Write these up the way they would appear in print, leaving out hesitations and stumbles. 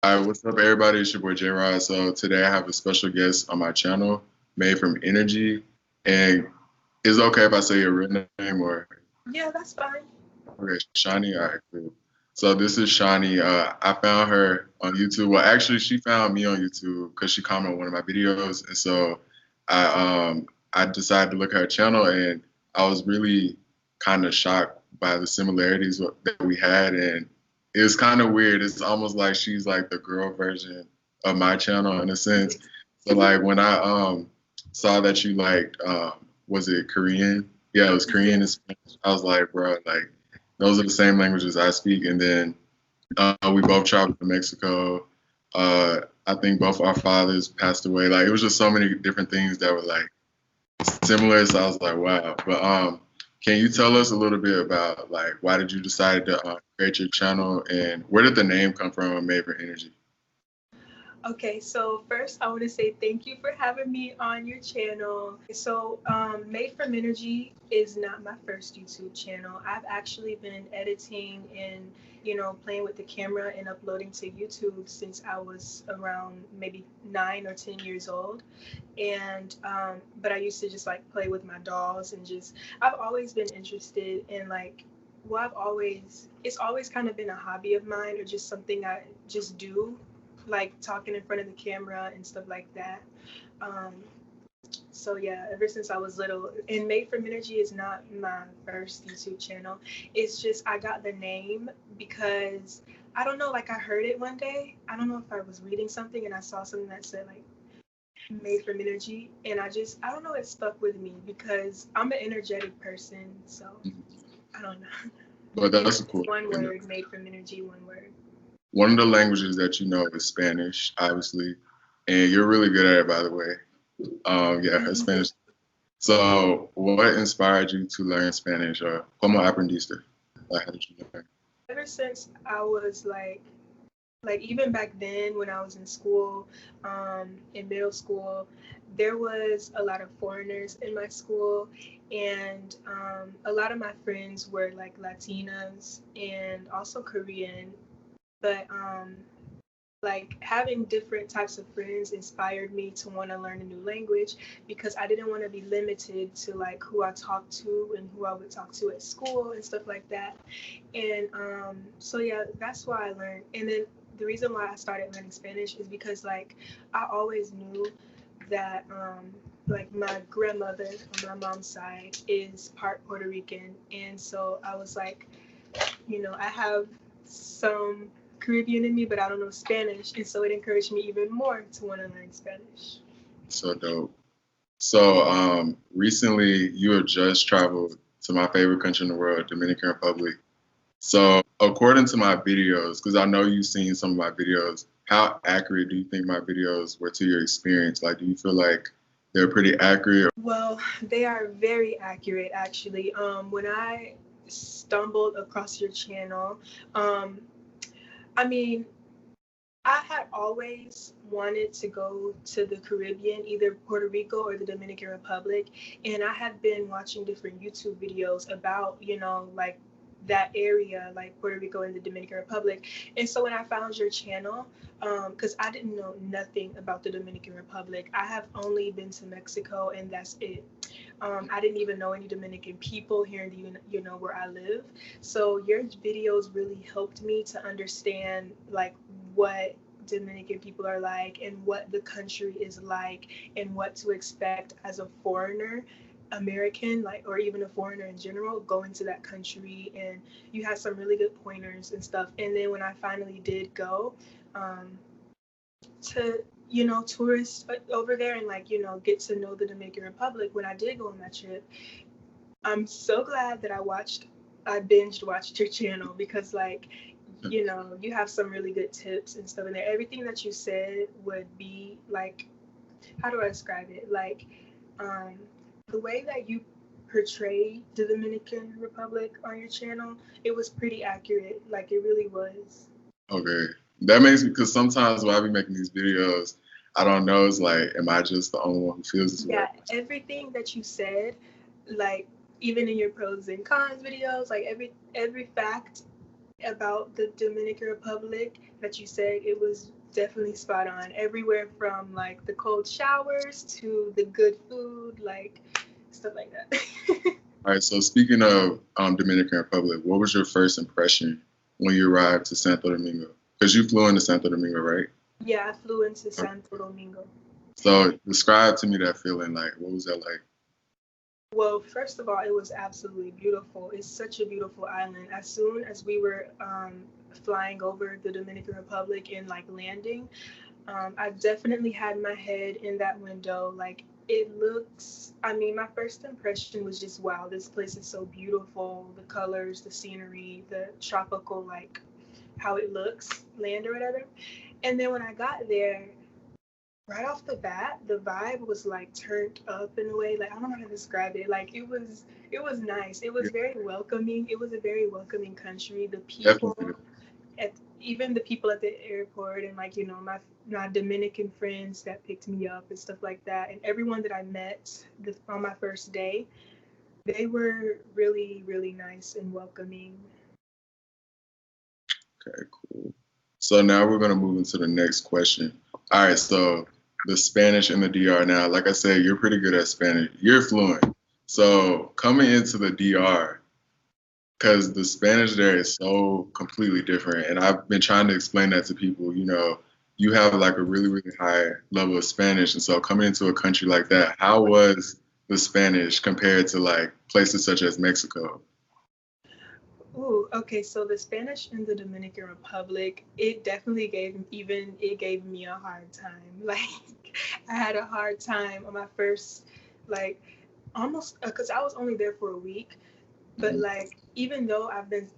Hi, what's up, everybody? It's your boy Jrod. So today I have a special guest on my channel, made from energy. And is it okay if I say your real name or Yeah, that's fine. okay, Shani? All right, cool. So this is Shani. I found her on YouTube. Well, actually, she found me on YouTube because she commented on one of my videos, and so I decided to look at her channel, and I was really kind of shocked by the similarities that we had, and it was kind of weird. It's almost like she's like the girl version of my channel in a sense. So like when I saw that you liked was it Korean? Yeah, it was Korean Yeah. and Spanish. I was like, bro, like those are the same languages I speak. And then we both traveled to Mexico. I think both our fathers passed away. Like it was just so many different things that were like similar. So I was like, wow. But can you tell us a little bit about like why did you decide to create your channel and where did the name come from, Made for Energy? Okay, so first I want to say thank you for having me on your channel. Made from Energy is not my first YouTube channel. I've actually been editing and, playing with the camera and uploading to YouTube since I was around maybe 9 or 10 years old. But I used to just like play with my dolls and I've always been interested in it's always kind of been a hobby of mine or just something I just do, like talking in front of the camera and stuff like that. Um, so yeah, ever since I was little, and Made from Energy is not my first YouTube channel. It's just I got the name because I don't know, like I heard it one day. I don't know if I was reading something and I saw something that said like Made from Energy, and I don't know, it stuck with me because I'm an energetic person. So I don't know. But And that's it's a cool just one name. word, Made from Energy, one word. One of the languages that you know is Spanish, obviously, and you're really good at it, by the way. Yeah, her Spanish. So, what inspired you to learn Spanish, or cómo aprendiste? Like, how did you learn? Ever since I was like even back then when I was in school, in middle school, there was a lot of foreigners in my school, and a lot of my friends were like Latinas and also Korean. But like having different types of friends inspired me to want to learn a new language because I didn't want to be limited to like who I talked to and who I would talk to at school and stuff like that. And so yeah, that's why I learned. And then the reason why I started learning Spanish is because like I always knew that like my grandmother on my mom's side is part Puerto Rican, and so I was like, I have some Caribbean in me, but I don't know Spanish, and so it encouraged me even more to want to learn Spanish. So dope. So, recently you have just traveled to my favorite country in the world, Dominican Republic. So, according to my videos, because I know you've seen some of my videos, how accurate do you think my videos were to your experience? Like, do you feel like they're pretty accurate? Well, they are very accurate, actually. When I stumbled across your channel, um, I mean, I had always wanted to go to the Caribbean, either Puerto Rico or the Dominican Republic, and I had been watching different YouTube videos about, like that area, like Puerto Rico and the Dominican Republic. And so when I found your channel, because I didn't know nothing about the Dominican Republic, I have only been to Mexico, and that's it. I didn't even know any Dominican people here in the, where I live. So your videos really helped me to understand like what Dominican people are like and what the country is like and what to expect as a foreigner, American, like, or even a foreigner in general, going to that country. And you had some really good pointers and stuff. And then when I finally did go, um, to tourist over there and like get to know the Dominican Republic, when I did go on that trip, I'm so glad that I binged watched your channel because like you have some really good tips and stuff in there. Everything that you said would be like, how do I describe it, like um the way that you portrayed the Dominican Republic on your channel, it was pretty accurate, like it really was. Okay. That makes me, because sometimes when I be making these videos, I don't know, it's like, am I just the only one who feels this way? Yeah, everything that you said, like even in your pros and cons videos, like every fact about the Dominican Republic that you said, it was definitely spot on. Everywhere from like the cold showers to the good food, like stuff like that. All right. So speaking of Dominican Republic, what was your first impression when you arrived to Santo Domingo? Because you flew into Santo Domingo, right? Yeah, I flew into Santo Domingo. So describe to me that feeling. Like, what was that like? Well, first of all, it was absolutely beautiful. It's such a beautiful island. As soon as we were flying over the Dominican Republic and like landing, I definitely had my head in that window. Like it looks, I mean, my first impression was just wow, this place is so beautiful. The colors, the scenery, the tropical, like how it looks, land or whatever. And then when I got there, right off the bat, the vibe was like turned up in a way. Like I don't know how to describe it. Like it was nice. It was Yeah, very welcoming. It was a very welcoming country. The people definitely. at even the people at the airport and like my Dominican friends that picked me up and stuff like that, and everyone that I met on my first day, they were really really nice and welcoming. Okay, cool. So now we're gonna move into the next question. All right, so the Spanish in the DR now, like I said, you're pretty good at Spanish. You're fluent. So coming into the DR, because the Spanish there is so completely different, and I've been trying to explain that to people. You have like a really, really high level of Spanish, and so coming into a country like that, how was the Spanish compared to like places such as Mexico? Ooh, okay. So the Spanish in the Dominican Republic, it definitely gave me a hard time. Like I had a hard time on my first, like almost because I was only there for a week. But Mhm. like even though I've been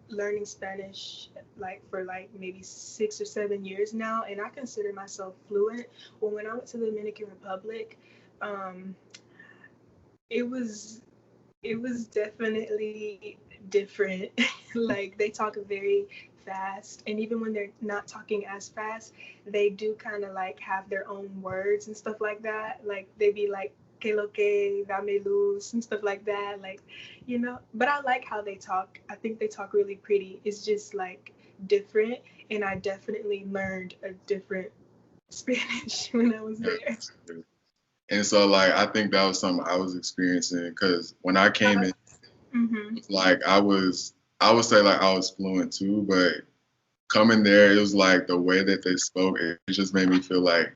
learning Spanish like for like maybe 6 or 7 years now, and I consider myself fluent. Well, when I went to the Dominican Republic, um, it was it was definitely different. Like they talk very fast, and even when they're not talking as fast, they do kind of like have their own words and stuff like that. Like they be like que lo que, dame luz, and stuff like that. Like, but I like how they talk. I think they talk really pretty. It's just like different, and I definitely learned a different Spanish when I was there. Yeah. And so like I think that was something I was experiencing because when I came in, Mm-hmm. like I would say like I was fluent too, but coming there, it was like the way that they spoke, it just made me feel like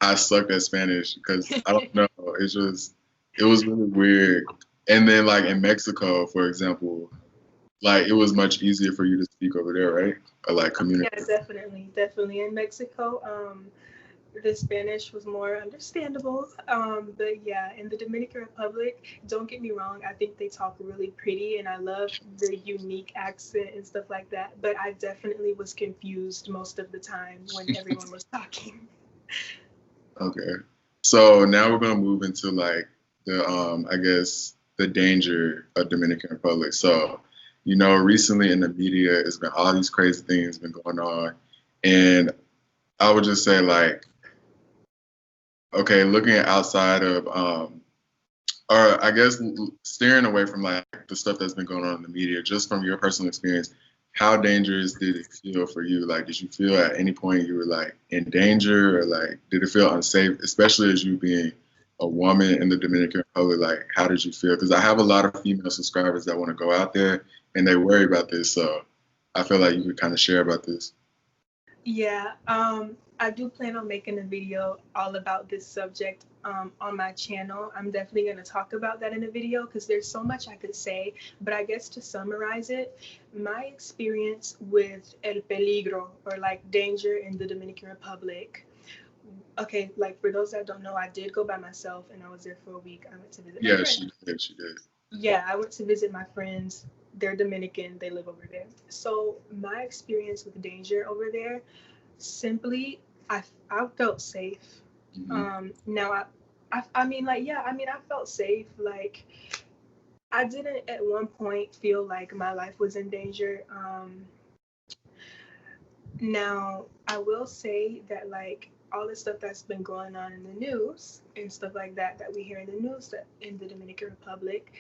I sucked at Spanish because I don't know, it was really weird. And then like in Mexico, for example, like it was much easier for you to speak over there, right? Or like Yeah, communicate. definitely, definitely. In Mexico, the Spanish was more understandable. But yeah, in the Dominican Republic, don't get me wrong, I think they talk really pretty, and I love the unique accent and stuff like that. But I definitely was confused most of the time when everyone was talking. Okay. So now we're gonna move into like the I guess the danger of Dominican Republic. So, recently in the media, it's been all these crazy things been going on, and I would just say like, okay, looking at outside of or I guess steering away from like the stuff that's been going on in the media, just from your personal experience, how dangerous did it feel for you? Like, did you feel at any point you were like in danger, or like did it feel unsafe, especially as you being a woman in the Dominican Republic? Like, how did you feel? Because I have a lot of female subscribers that want to go out there and they worry about this, so I feel like you could kind of share about this. Yeah, I do plan on making a video all about this subject on my channel. I'm definitely going to talk about that in a video because there's so much I could say. But I guess to summarize it, my experience with el peligro or like danger in the Dominican Republic. Okay, like for those that don't know, I did go by myself and I was there for a week. I went to visit my Yeah, friend. she did. Yeah, I went to visit my friends. They're Dominican, they live over there. So my experience with danger over there, simply, I felt safe. Hmm. Now I mean like yeah, I mean I felt safe. Like I didn't at one point feel like my life was in danger. Now I will say that like all the stuff that's been going on in the news and stuff like that we hear in the news that in the Dominican Republic,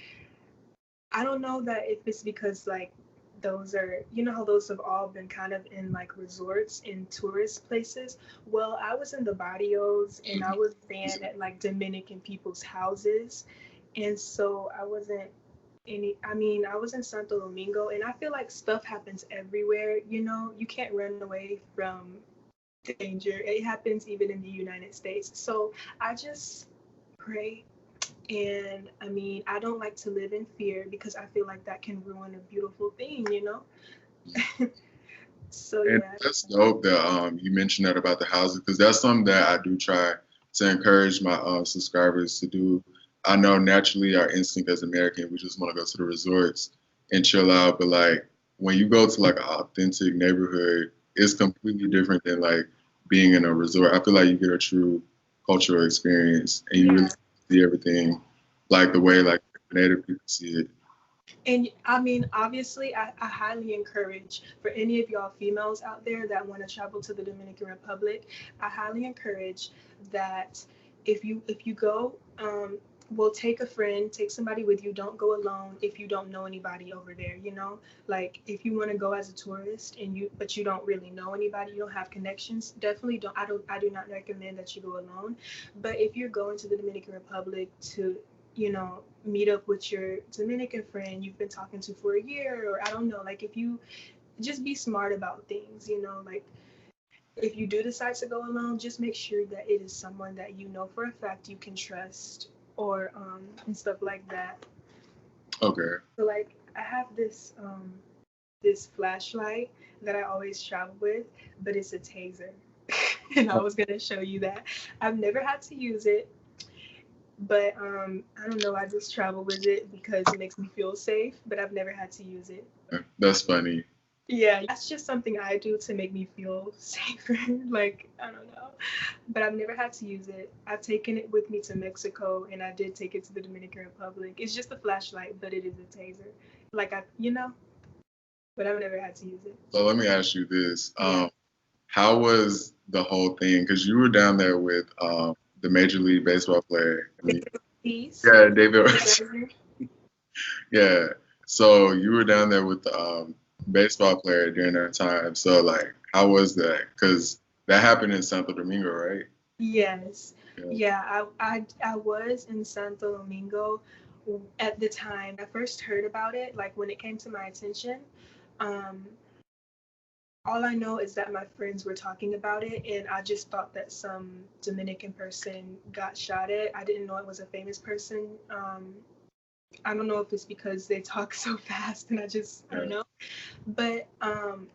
I don't know that if it's because like those are, you know how those have all been kind of in like resorts in tourist places. Well, I was in the barrios and I was staying at like Dominican people's houses. And so I wasn't I mean, I was in Santo Domingo and I feel like stuff happens everywhere, you know, you can't run away from danger. It happens even in the United States. So I just pray. And I mean, I don't like to live in fear because I feel like that can ruin a beautiful thing, you know? So And yeah. that's dope that you mentioned that about the houses, because that's something that I do try to encourage my subscribers to do. I know naturally our instinct as American, we just want to go to the resorts and chill out, but like when you go to like an authentic neighborhood, it's completely different than like being in a resort. I feel like you get a true cultural experience and you Yeah. really see everything like the way like native people see it. And I mean, obviously, I highly encourage for any of y'all females out there that want to travel to the Dominican Republic, I highly encourage that if you go, well, take a friend, take somebody with you. Don't go alone if you don't know anybody over there. You know, like if you want to go as a tourist and but you don't really know anybody, you don't have connections. Definitely don't. I do not recommend that you go alone. But if you're going to the Dominican Republic to meet up with your Dominican friend you've been talking to for a year, or I don't know, like if you just be smart about things, like if you do decide to go alone, just make sure that it is someone that you know for a fact you can trust, or and stuff like that. Okay. So like I have this flashlight that I always travel with, but it's a taser. And I was gonna show you that. I've never had to use it, but I don't know. I just travel with it because it makes me feel safe. But I've never had to use it. That's funny. Yeah, that's just something I do to make me feel safer. Like I don't know, but I've never had to use it. I've taken it with me to Mexico, and I did take it to the Dominican Republic. It's just a flashlight, but it is a taser. Like but I've never had to use it. So let me ask you this. Yeah. How was the whole thing? Because you were down there with the Major League Baseball player. Peace. Yeah, David. Yeah. So you were down there with the baseball player during that time. So like, how was that? Because that happened in Santo Domingo, right? Yes. Yeah. Yeah, I was in Santo Domingo at the time I first heard about it, like when it came to my attention. Um, all I know is that my friends were talking about it, and I just thought that some Dominican person got shot at. I didn't know it was a famous person. I don't know if it's because they talk so fast, and I don't Yeah. know. But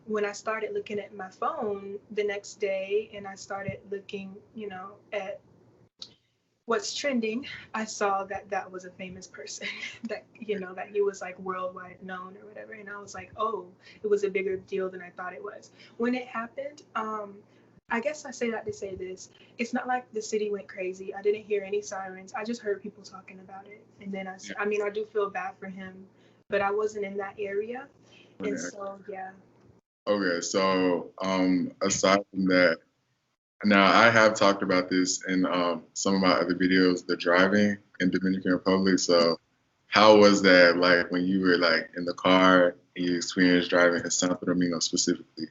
when I started looking at my phone the next day, and I started looking, at what's trending, I saw that that was a famous person, that that he was like worldwide known or whatever, and I was like, oh, it was a bigger deal than I thought it was when it happened. I guess I say that to say this: it's not like the city went crazy. I didn't hear any sirens. I just heard people talking about it, and then I mean, I do feel bad for him, but I wasn't in that area, and Yeah. so yeah. Okay. So aside from that, now I have talked about this in some of my other videos, the driving in Dominican Republic. So how was that like when you were like in the car and you experienced driving in Santo Domingo specifically?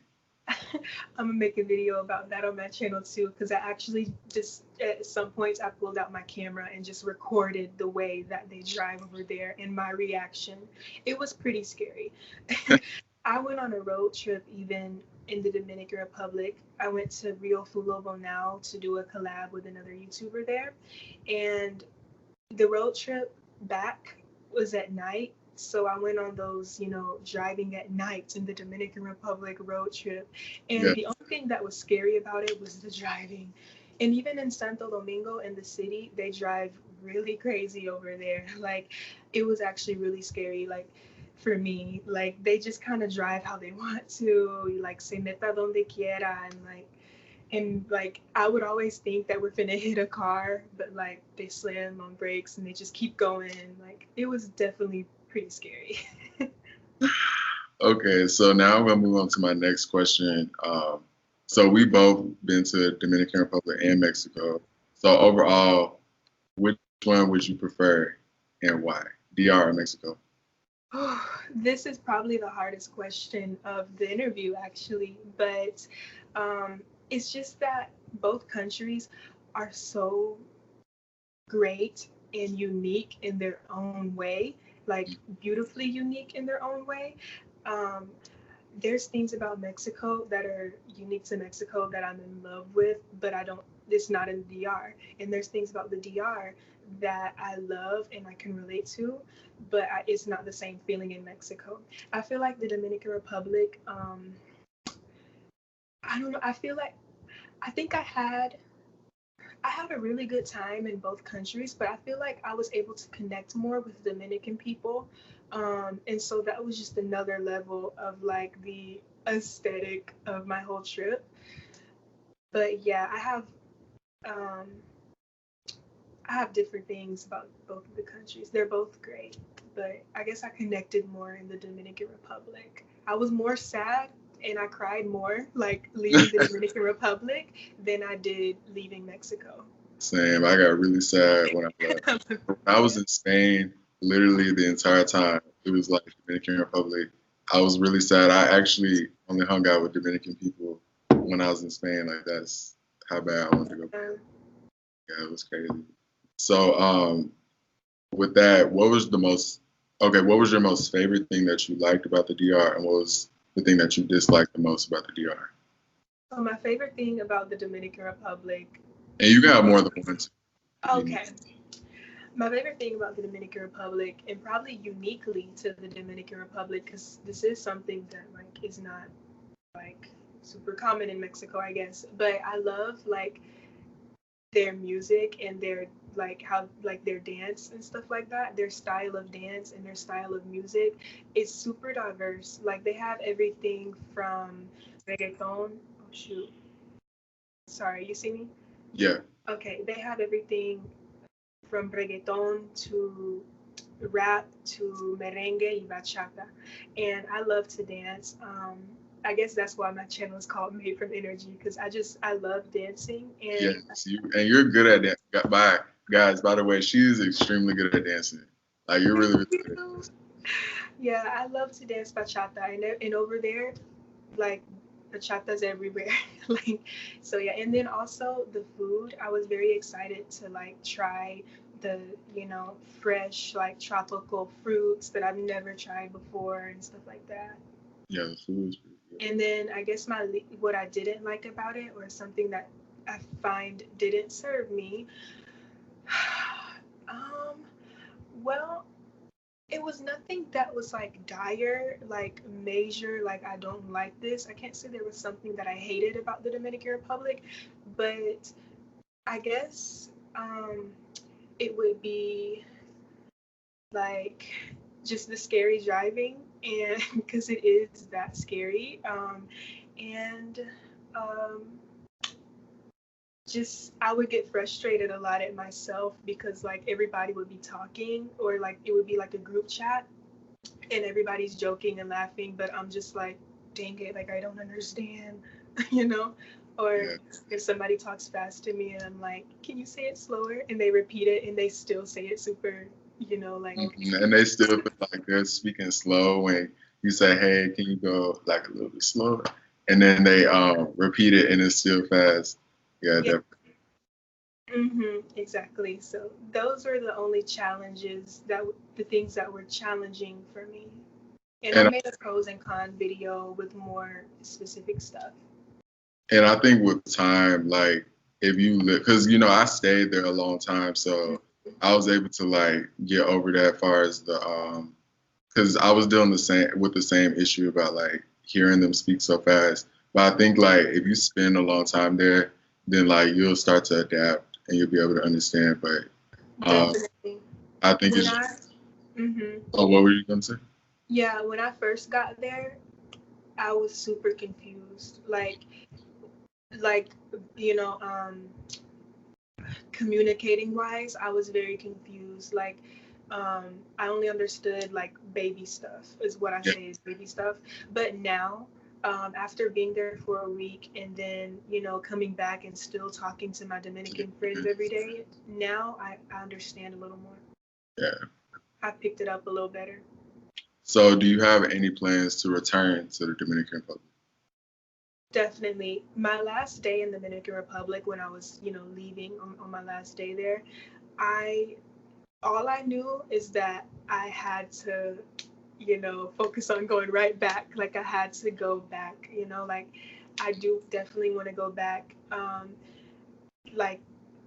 I'm gonna make a video about that on my channel too, because I actually just at some points I pulled out my camera and just recorded the way that they drive over there and my reaction. It was pretty scary. I went on a road trip even in the Dominican Republic. I went to Rio Fulobo now to do a collab with another YouTuber there, and the road trip back was at night. So I went on those, driving at night in the Dominican Republic road trip. And Yeah. the only thing that was scary about it was the driving. And even in Santo Domingo in the city, they drive really crazy over there. Like it was actually really scary. Like for me, like they just kind of drive how they want to, like se meta donde quiera, and I would always think that we're finna hit a car, but like they slam on brakes and they just keep going. Like it was definitely pretty scary. Okay, so now I'm gonna move on to my next question. So we both been to Dominican Republic and Mexico. So overall, which one would you prefer and why? DR or Mexico? This is probably the hardest question of the interview, actually, but um, it's just that both countries are so great and unique in their own way, like beautifully unique in their own way. Um, there's things about Mexico that are unique to Mexico that I'm in love with, but I don't, it's not in the DR. And there's things about the DR that I love and I can relate to, but it's not the same feeling in Mexico. I feel like the Dominican Republic, I don't know, I feel like, I think I had a really good time in both countries, but I feel like I was able to connect more with Dominican people. And so that was just another level of like the aesthetic of my whole trip. But yeah, um, I have different things about both of the countries. They're both great, but I guess I connected more in the Dominican Republic. I was more sad and I cried more like leaving the Dominican Republic than I did leaving Mexico. Same. I got really sad when I left. When I was Yeah. in Spain, literally the entire time, it was like Dominican Republic. I was really sad. I actually only hung out with Dominican people when I was in Spain. Like that's how bad I wanted to go. Um, Yeah, it was crazy. So, with that, what was the most okay? What was your most favorite thing that you liked about the DR, and what was the thing that you disliked the most about the DR? so my favorite thing about the Dominican Republic, And you got more than one too, if you need. okay, my favorite thing about the Dominican Republic, and probably uniquely to the Dominican Republic, because this is something that like is not like super common in Mexico, I guess. But I love like their music and their like how like their dance and stuff like that. Their style of dance and their style of music is super diverse. Like they have everything from reggaeton. Oh shoot, sorry, you see me? Yeah, Okay, they have everything from reggaeton to rap to merengue y bachata. And I love to dance. I guess that's why my channel is called Made from Energy because I love dancing and yes, you and you're good at that. By guys, by the way, she is extremely good at dancing. Like you're thank really, really good at you. Yeah, I love to dance bachata and over there like bachatas everywhere. Like so yeah, and then also the food. I was very excited to like try the fresh like tropical fruits that I've never tried before and stuff like that. yeah, the food is pretty good. And then I guess what I didn't like about it or something that I find didn't serve me. um well, it was nothing that was like dire, like major, like I don't like this. I can't say there was something that I hated about the Dominican Republic, but I guess it would be like just the scary driving, and because it is that scary, and um, just I would get frustrated a lot at myself because like everybody would be talking or like it would be like a group chat and everybody's joking and laughing, but I'm just like, dang it, like I don't understand, you know? Or Yeah, if somebody talks fast to me and I'm like, can you say it slower? And they repeat it and they still say it super, like, and they still feel like they're speaking slow when you say, "Hey, can you go like a little bit slower?" And then they repeat it and it's still fast. Yeah, yeah, definitely. exactly. So those were the only challenges the things that were challenging for me. And I And made a pros and con video with more specific stuff. and I think with time, like if you live, because I stayed there a long time, so I was able to like get over that far as the because I was dealing the same issue about like hearing them speak so fast. But I think like if you spend a long time there, then like you'll start to adapt and you'll be able to understand. But um, Definitely. I think When it's I, mhm. oh, what were you gonna say? Yeah, when I first got there, I was super confused. Like, you know, um, communicating wise, I was very confused. Like, I only understood like baby stuff is what I Yeah, say is baby stuff. But now, after being there for a week and then, coming back and still talking to my Dominican friends every day, now I understand a little more. yeah. I picked it up a little better. So, do you have any plans to return to the Dominican Republic? Definitely. My last day in the Dominican Republic, when I was, leaving on my last day there, I all I knew is that I had to, focus on going right back. Like I had to go back, like I do definitely want to go back. Like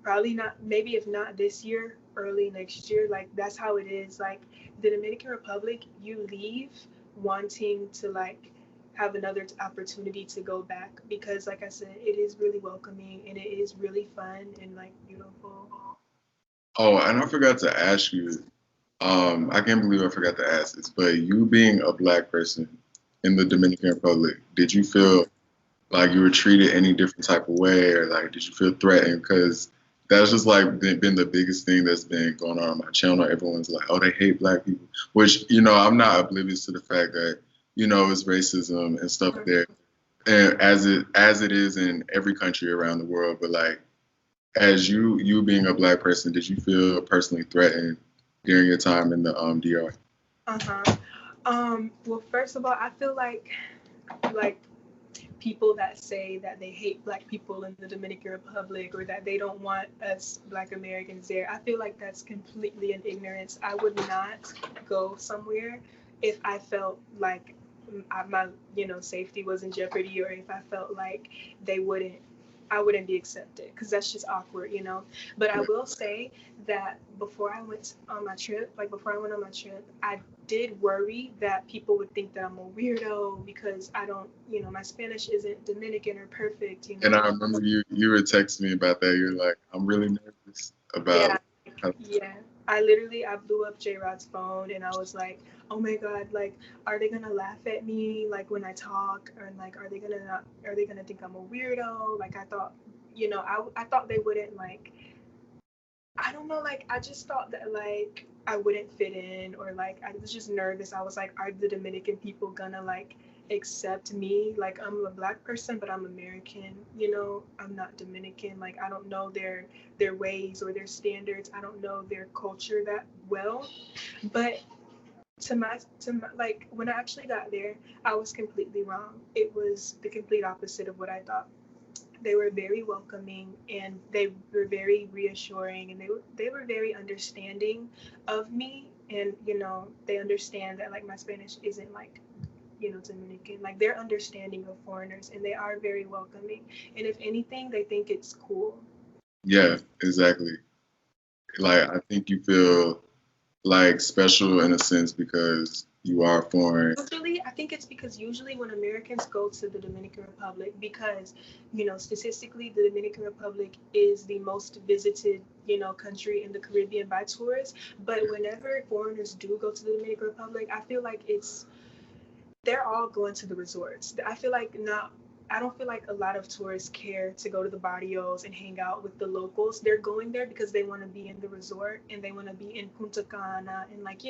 probably not, maybe if not this year, early next year. Like that's how it is. Like the Dominican Republic, you leave wanting to like have another opportunity to go back because like I said, it is really welcoming and it is really fun and like beautiful. Oh, and I forgot to ask you. I can't believe I forgot to ask this, but you being a black person in the Dominican Republic, did you feel like you were treated any different type of way, or like did you feel threatened? Because that's just like been the biggest thing that's been going on my channel. Everyone's like, oh, they hate black people, which I'm not oblivious to the fact that it's racism and stuff there, and as it is in every country around the world. But like, as you being a black person, did you feel personally threatened during your time in the DR? Uh-huh. Well, first of all, I feel like people that say that they hate black people in the Dominican Republic or that they don't want us black Americans there, I feel like that's completely in ignorance. I would not go somewhere if I felt like my safety was in jeopardy, or if I felt like they wouldn't I wouldn't be accepted, because that's just awkward, But I will say that before I went on my trip, I did worry that people would think that I'm a weirdo because I don't, my Spanish isn't Dominican or perfect, And I remember you were texting me about that. You're like, I'm really nervous Yeah, about how. yeah. I blew up Jrod's phone and I was like, oh my God, like, are they gonna laugh at me like when I talk, or like, are they gonna think I'm a weirdo? Like, I thought, I thought they wouldn't like, I don't know, like I just thought that like I wouldn't fit in, or like I was just nervous. I was like, are the Dominican people gonna like accept me? Like I'm a black person, but I'm American, I'm not Dominican. Like I don't know their ways or their standards. I don't know their culture that well. But to my like when I actually got there, I was completely wrong. It was the complete opposite of what I thought. They were very welcoming and they were very reassuring, and they were very understanding of me, and they understand that like my Spanish isn't like Dominican. Like they're understanding of foreigners and they are very welcoming, and if anything they think it's cool. Yeah, exactly. Like I think you feel like special in a sense because you are foreign. Usually, I think it's because usually when Americans go to the Dominican Republic, because, statistically, the Dominican Republic is the most visited, country in the Caribbean by tourists. But whenever foreigners do go to the Dominican Republic, I feel like they're all going to the resorts. I don't feel like a lot of tourists care to go to the barrios and hang out with the locals. They're going there because they want to be in the resort and they want to be in Punta Cana and like,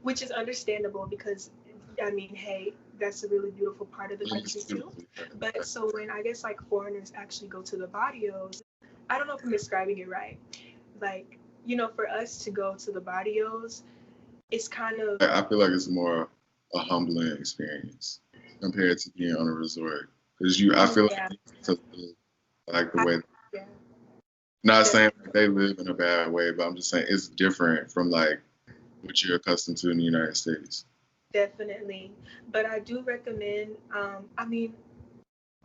which is understandable because I mean, hey, that's a really beautiful part of the country too. But so when I guess like foreigners actually go to the barrios, I don't know if I'm describing it right. Like, for us to go to the barrios, it's kind of I feel like it's more a humbling experience compared to being on a resort because I feel like yeah, you get to live like the I, way. yeah, Not saying definitely. like they live in a bad way, but I'm just saying it's different from like what you're accustomed to in the United States. Definitely. But I do recommend, I mean,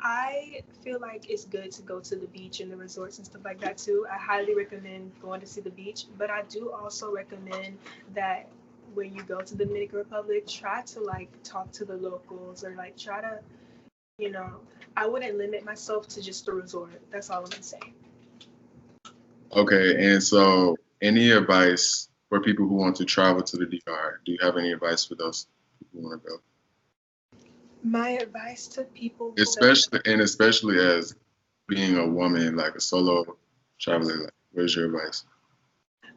I feel like it's good to go to the beach and the resorts and stuff like that too. I highly recommend going to see the beach, but I do also recommend that when you go to the Dominican Republic, try to like talk to the locals, or like try to, you know, I wouldn't limit myself to just the resort. That's all I'm gonna say. Okay, and so any advice for people who want to travel to the DR? Do you have any advice for those people who want to go? My advice to people that Especially as being a woman, like a solo traveler, like, what is your advice?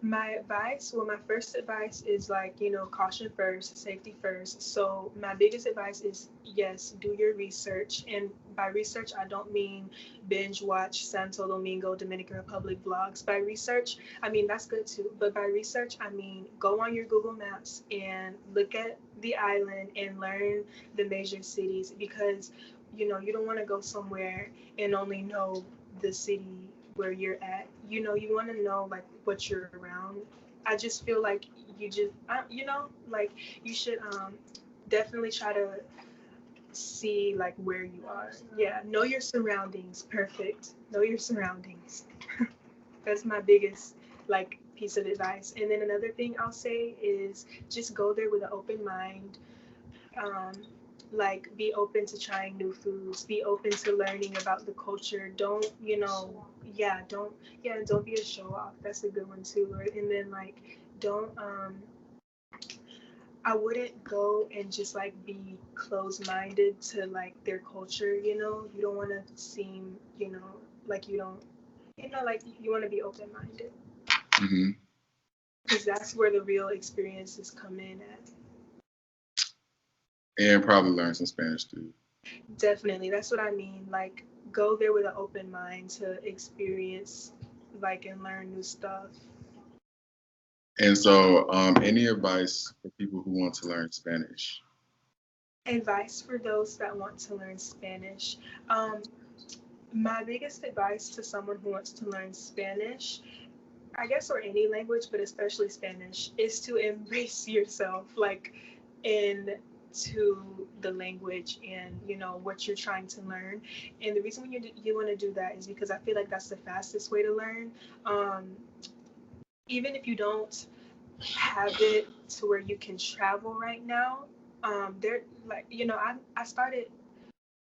My advice, well, my first advice is like, caution first, safety first. So, my biggest advice is yes, do your research. And by research, I don't mean binge watch Santo, Domingo, Dominican Republic vlogs. By research, I mean that's good too. But by research, I mean go on your Google Maps and look at the island and learn the major cities because, you don't want to go somewhere and only know the city where you're at. You want to know like what you're around. I just feel like like you should definitely try to see like where you are. Yeah, know your surroundings. Perfect. Know your surroundings. That's my biggest like piece of advice. And then another thing I'll say is just go there with an open mind. um, like be open to trying new foods, be open to learning about the culture. Don't yeah, don't be a show off. That's a good one too. And then like don't I wouldn't go and just like be closed minded to like their culture. You don't want to seem like you don't like you want to be open minded Hmm. because that's where the real experiences come in at. And probably learn some Spanish too. Definitely. That's what I mean. Like, go there with an open mind to experience, like, and learn new stuff. And so, any advice for people who want to learn Spanish? Advice for those that want to learn Spanish. Um, my biggest advice to someone who wants to learn Spanish, I guess, or any language, but especially Spanish, is to embrace yourself, like, in to the language and what you're trying to learn. And the reason when you want to do that is because I feel like that's the fastest way to learn. um, Even if you don't have it to where you can travel right now, there like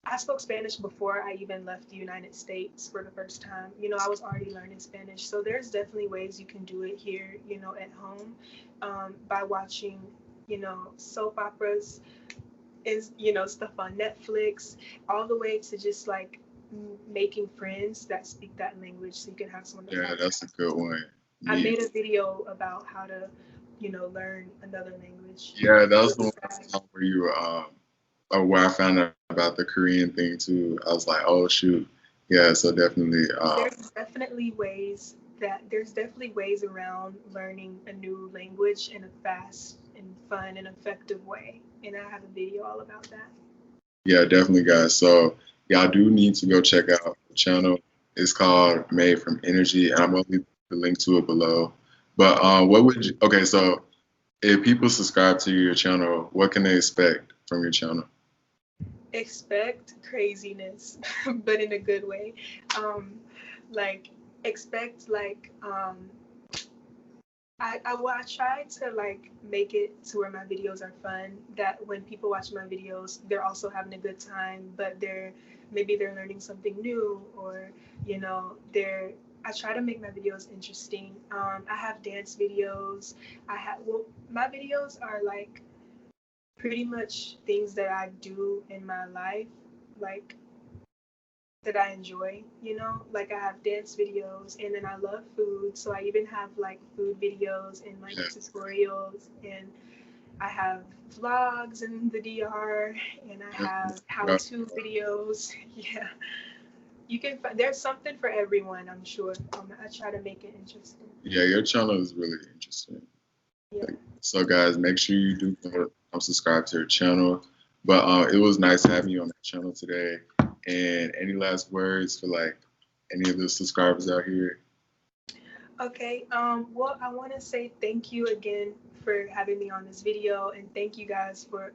I spoke Spanish before I even left the United States for the first time. I was already learning Spanish. So there's definitely ways you can do it here, at home, by watching, soap operas, is, stuff on Netflix, all the way to just like making friends that speak that language so you can have someone to Yeah, talk to. that's a good one. I Me. made a video about how to, learn another language. Yeah, that was Really the one I sad. saw where you were, or where I found out about the Korean thing too. I was like, oh shoot. Yeah, so definitely. There's definitely ways around learning a new language in a fast and fun and effective way. And I have a video all about that. Yeah, definitely, guys. So y'all do need to go check out the channel. It's called Made from Energy, and I'm gonna leave the link to it below. But what would you? Okay, so if people subscribe to your channel, what can they expect from your channel? Expect craziness, but in a good way. Um, like expect like I try to like make it to where my videos are fun. That when people watch my videos, they're also having a good time, but they're learning something new, or they're. I try to make my videos interesting. I have dance videos. My videos are like pretty much things that I do in my life, like that I enjoy, like I have dance videos and then I love food. So I even have like food videos and like Yeah, tutorials, and I have vlogs in the DR, and I have how yeah, to videos. Yeah. There's something for everyone, I'm sure. I try to make it interesting. yeah, your channel is really interesting. Yeah. So guys, make sure you do go subscribe to your channel. But it was nice having you on the channel today. And any last words for like any of the subscribers out here? Okay. Well, I want to say thank you again for having me on this video, and thank you guys for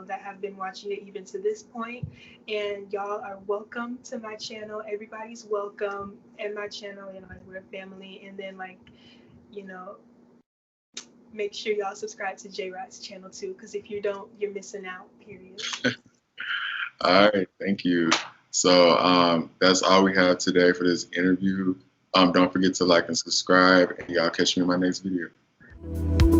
that have been watching it even to this point. And y'all are welcome to my channel. Everybody's welcome in my channel. Like we're a family. And then like you know, make sure y'all subscribe to Jrod's channel too, because if you don't, you're missing out. Period. All right, thank you. So that's all we have today for this interview. Don't forget to like and subscribe, and y'all catch me in my next video.